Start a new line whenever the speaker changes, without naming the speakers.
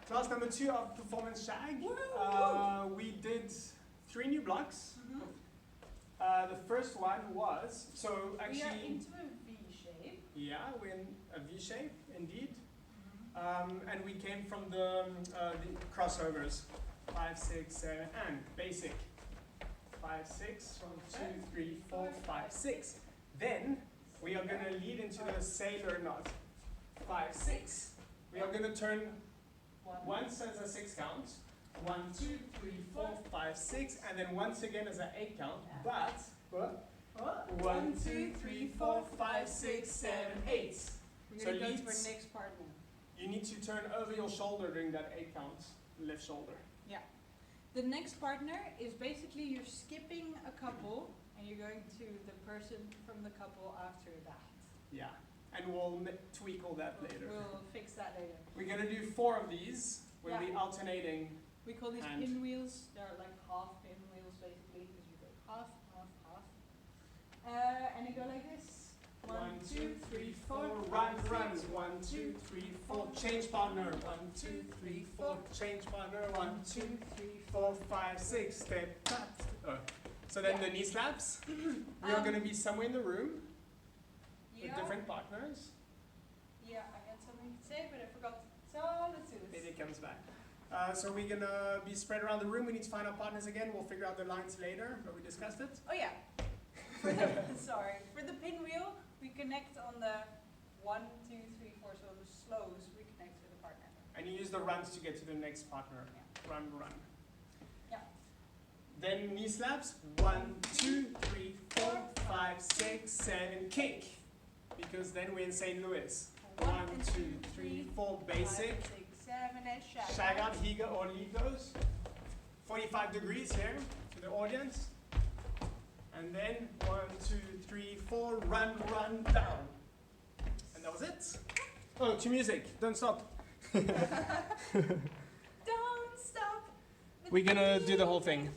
Class number 2 of Performance Shag. We did 3 new blocks. The first one was, so actually...
We are into a V shape.
Yeah, we're in a V shape, indeed. And we came from the crossovers. 5, 6, 7, and basic. 5, 6, 1, 2, 3, 4, 5, 6. Then we are going to lead into the sailor knot. 5, 6. We are going to turn once as a 6 count. 1, 2, 3, 4, 5, 6, and then once again as an 8 count. But 1, 2, 3, 4, 5, 6, 7, 8.
We're
So
going to go to our
leads.
next partner.
You need to turn over your shoulder during that 8 count, left shoulder.
Yeah. The next partner is basically you're skipping a couple and you're going to the person from the couple after that.
Yeah, and we'll tweak all that later.
We'll fix that later.
We're gonna do 4 of these. We'll
Yeah.
be alternating.
We call these
And-
pinwheels. They're like half pinwheels basically because you go half, half, half. And you go like this.
1, 2, 3, 4, run, run. 1, 2, 3, 4, change partner. 1, 2, 3, 4, change partner. 1, 2, 3, 4, 5, 6, step back. So then the knee slaps. We are gonna be somewhere in the room with different partners.
Yeah, I had something to say, but I forgot. So let's do this.
Maybe it comes back. So we're gonna be spread around the room. We need to find our partners again. We'll figure out the lines later, but we discussed it.
Oh yeah. Sorry. For the pinwheel, we connect on the 1, 2, 3, 4. So the slows, we connect to the partner.
And you use the runs to get to the next partner.
Yeah.
Run, run.
Yeah.
Then knee slaps. 1, 2, 3, 4, 5, 6, 7, kick. Because then we're in St. Louis. 1, 2, 3, 4, basic.
5, 6, 7, and shag.
Shag out, higa or legos. 45 degrees here to the audience. And then 1, 2, 3, 4, run, run, down. And that was it. Oh, to music. Don't stop.
Don't stop.
We're gonna do the whole thing.